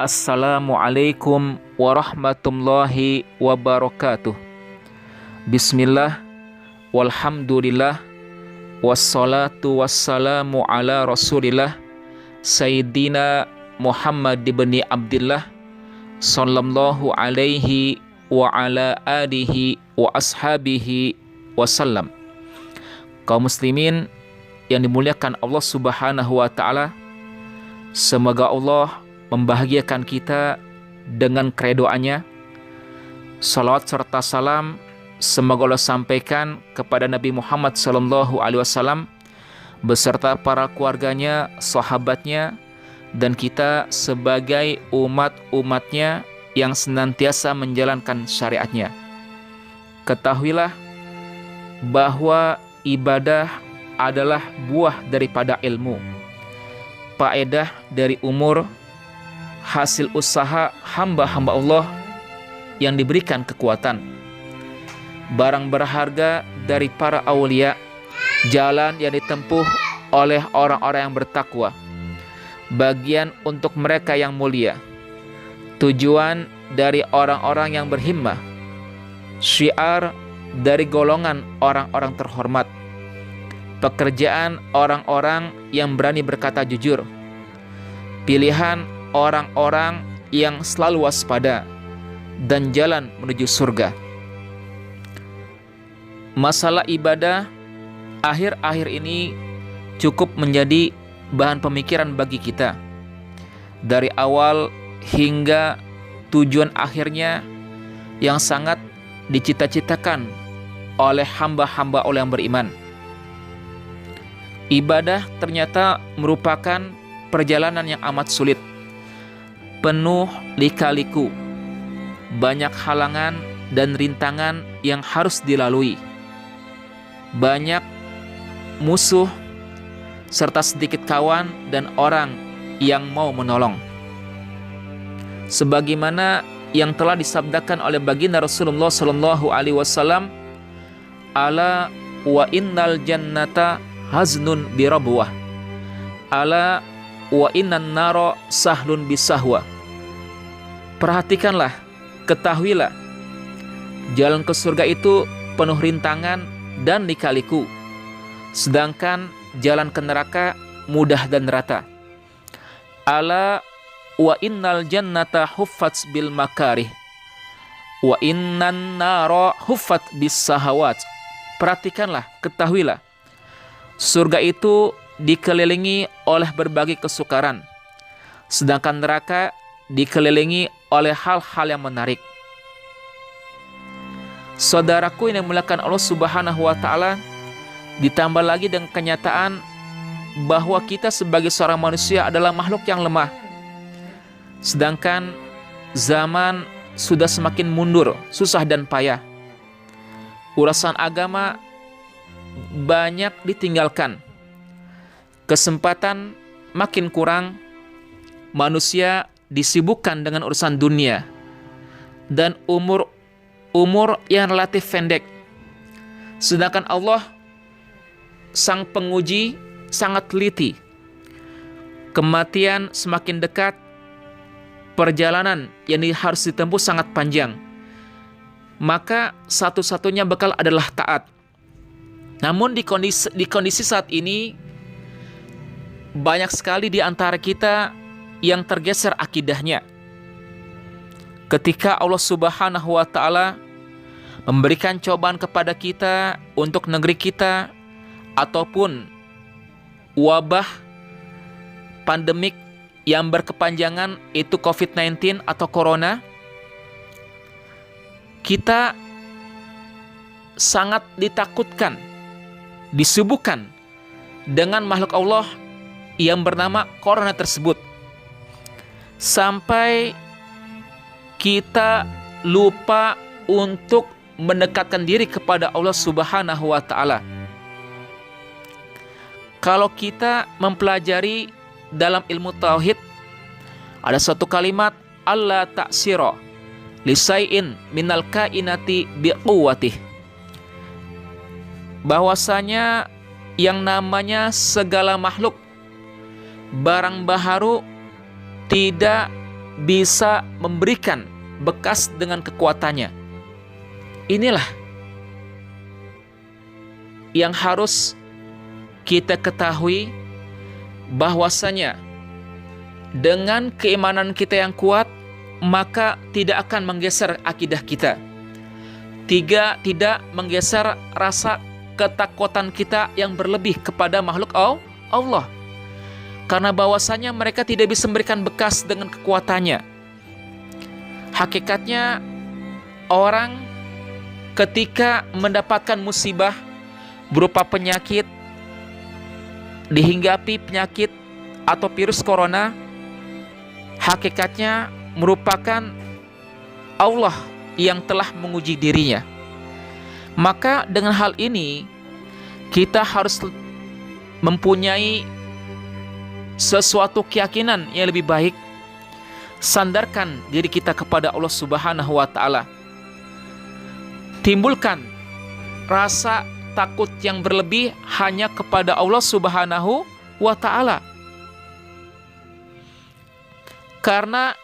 Assalamualaikum warahmatullahi wabarakatuh. Bismillah, walhamdulillah, wassalatu wassalamu ala rasulillah Sayyidina Muhammad ibn Abdillah sallallahu alaihi wa ala alihi wa ashabihi wasallam. Kaum muslimin yang dimuliakan Allah subhanahu wa ta'ala, semoga Allah membahagiakan kita dengan keredoannya. Salawat serta salam semoga Allah sampaikan kepada Nabi Muhammad SAW beserta para keluarganya, sahabatnya, dan kita sebagai umat-umatnya yang senantiasa menjalankan syariatnya. Ketahuilah bahwa ibadah adalah buah daripada ilmu, faedah dari umur, hasil usaha hamba-hamba Allah yang diberikan kekuatan, barang berharga dari para aulia, jalan yang ditempuh oleh orang-orang yang bertakwa, bagian untuk mereka yang mulia, tujuan dari orang-orang yang berhimmah, syiar dari golongan orang-orang terhormat, pekerjaan orang-orang yang berani berkata jujur, pilihan orang-orang yang selalu waspada, dan jalan menuju surga. Masalah ibadah akhir-akhir ini cukup menjadi bahan pemikiran bagi kita. Dari awal hingga tujuan akhirnya yang sangat dicita-citakan oleh hamba-hamba Allah yang beriman. Ibadah ternyata merupakan perjalanan yang amat sulit, penuh lika-liku, banyak halangan dan rintangan yang harus dilalui, banyak musuh serta sedikit kawan dan orang yang mau menolong. Sebagaimana yang telah disabdakan oleh baginda Rasulullah SAW, ala wa innal jannata haznun birabwah, ala wa innan naro sahlun bisahwa. Perhatikanlah, ketahuilah, jalan ke surga itu penuh rintangan dan lika-liku, sedangkan jalan ke neraka mudah dan rata. Ala wa innal jannata huffat bil makarih wa innan naro huffat bis sahawat. Perhatikanlah, ketahuilah, surga itu dikelilingi oleh berbagai kesukaran, sedangkan neraka dikelilingi oleh hal-hal yang menarik. Saudaraku yang dimuliakan Allah Subhanahu wa ta'ala, ditambah lagi dengan kenyataan bahwa kita sebagai seorang manusia adalah makhluk yang lemah, sedangkan zaman sudah semakin mundur, susah dan payah. Urusan agama banyak ditinggalkan, kesempatan makin kurang, manusia disibukkan dengan urusan dunia, dan umur yang relatif pendek. Sedangkan Allah, sang penguji, sangat teliti. Kematian semakin dekat, perjalanan yang harus ditempuh sangat panjang. Maka satu-satunya bekal adalah taat. Namun di kondisi saat ini, banyak sekali di antara kita yang tergeser akidahnya. Ketika Allah Subhanahu wa ta'ala memberikan cobaan kepada kita untuk negeri kita, ataupun wabah pandemik yang berkepanjangan, itu COVID-19 atau Corona, kita sangat ditakutkan, disibukkan dengan makhluk Allah yang bernama Corona tersebut, sampai kita lupa untuk mendekatkan diri kepada Allah Subhanahu wa ta'ala. Kalau kita mempelajari dalam ilmu tauhid, ada suatu kalimat, alla ta'sira lisai'in minal kainati biquwatih, bahwasanya yang namanya segala makhluk, barang baharu tidak bisa memberikan bekas dengan kekuatannya. Inilah yang harus kita ketahui, bahwasanya dengan keimanan kita yang kuat, maka tidak akan menggeser akidah kita. Tidak menggeser rasa ketakutan kita yang berlebih kepada makhluk Allah. Karena bahwasanya mereka tidak bisa memberikan bekas dengan kekuatannya. Hakikatnya orang ketika mendapatkan musibah berupa penyakit, dihinggapi penyakit atau virus corona, hakikatnya merupakan Allah yang telah menguji dirinya. Maka dengan hal ini kita harus mempunyai sesuatu keyakinan yang lebih baik. Sandarkan diri kita kepada Allah Subhanahu wa Ta'ala. Timbulkan rasa takut yang berlebih hanya kepada Allah Subhanahu wa Ta'ala. Karena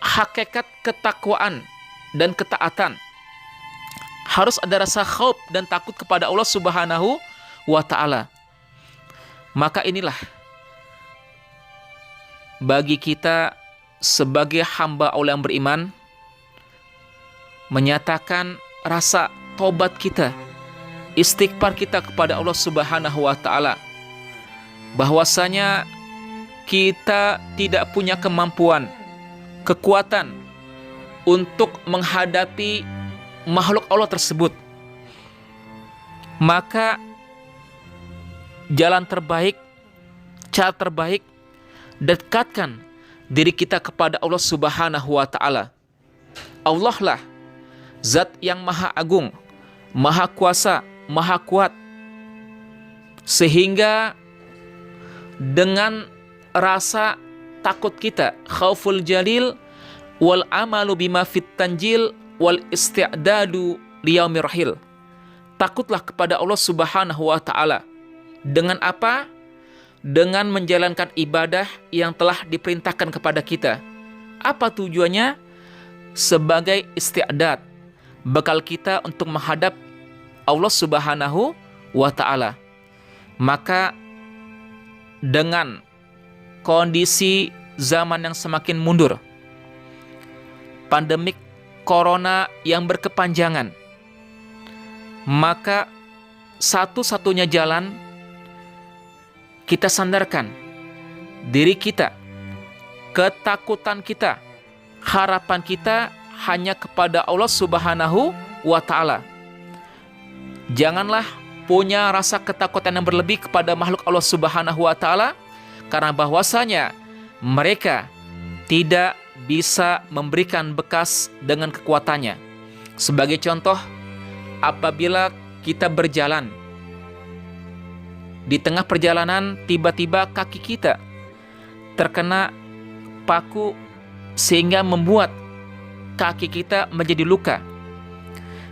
hakikat ketakwaan dan ketaatan harus ada rasa khauf dan takut kepada Allah Subhanahu wa Ta'ala. Maka inilah bagi kita sebagai hamba Allah yang beriman, menyatakan rasa tobat kita, istighfar kita kepada Allah Subhanahu wa Ta'ala, bahwasanya kita tidak punya kemampuan, kekuatan untuk menghadapi makhluk Allah tersebut. Maka jalan terbaik, cara terbaik, dekatkan diri kita kepada Allah Subhanahu wa Ta'ala. Allah lah zat yang maha agung, maha kuasa, maha kuat, sehingga dengan rasa takut kita, khauful jalil wal amalu bima fit tanjil wal isti'dadu liyaumir rahil. Takutlah kepada Allah Subhanahu wa Ta'ala. Dengan apa? Dengan menjalankan ibadah yang telah diperintahkan kepada kita. Apa tujuannya? Sebagai isti'dad, bekal kita untuk menghadap Allah Subhanahu wa Ta'ala. Maka dengan kondisi zaman yang semakin mundur, pandemik corona yang berkepanjangan, maka satu-satunya jalan kita sandarkan diri kita, ketakutan kita, harapan kita hanya kepada Allah Subhanahu wa Ta'ala. Janganlah punya rasa ketakutan yang berlebih kepada makhluk Allah Subhanahu wa Ta'ala, karena bahwasanya mereka tidak bisa memberikan bekas dengan kekuatannya. Sebagai contoh, apabila kita berjalan, di tengah perjalanan tiba-tiba kaki kita terkena paku sehingga membuat kaki kita menjadi luka,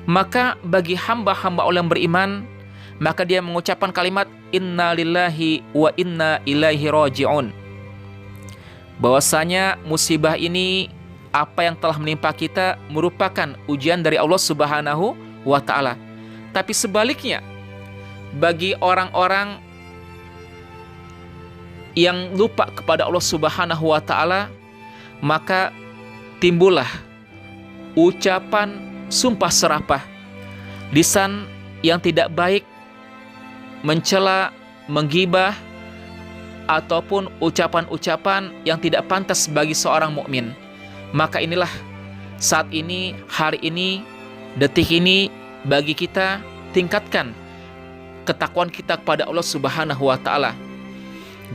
maka bagi hamba-hamba Allah yang beriman, maka dia mengucapkan kalimat inna lillahi wa inna ilaihi raji'un, bahwasanya musibah ini, apa yang telah menimpa kita, merupakan ujian dari Allah Subhanahu wa Ta'ala. Tapi sebaliknya, bagi orang-orang yang lupa kepada Allah Subhanahu wa Ta'ala, maka timbullah ucapan sumpah serapah, lisan yang tidak baik, mencela, menggibah, ataupun ucapan-ucapan yang tidak pantas bagi seorang mukmin. Maka inilah saat ini, hari ini, detik ini, bagi kita tingkatkan ketakwaan kita kepada Allah Subhanahu wa Ta'ala.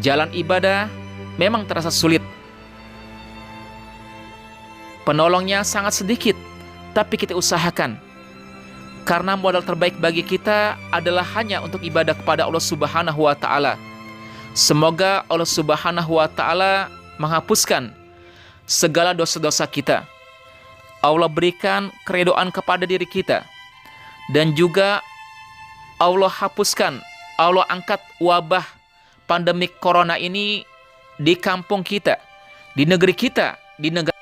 Jalan ibadah memang terasa sulit, penolongnya sangat sedikit, tapi kita usahakan, karena modal terbaik bagi kita adalah hanya untuk ibadah kepada Allah Subhanahu wa Ta'ala. Semoga Allah Subhanahu wa Ta'ala menghapuskan segala dosa-dosa kita. Allah berikan keridhaan kepada diri kita, dan juga Allah hapuskan, Allah angkat wabah pandemik corona ini di kampung kita, di negeri kita, di negara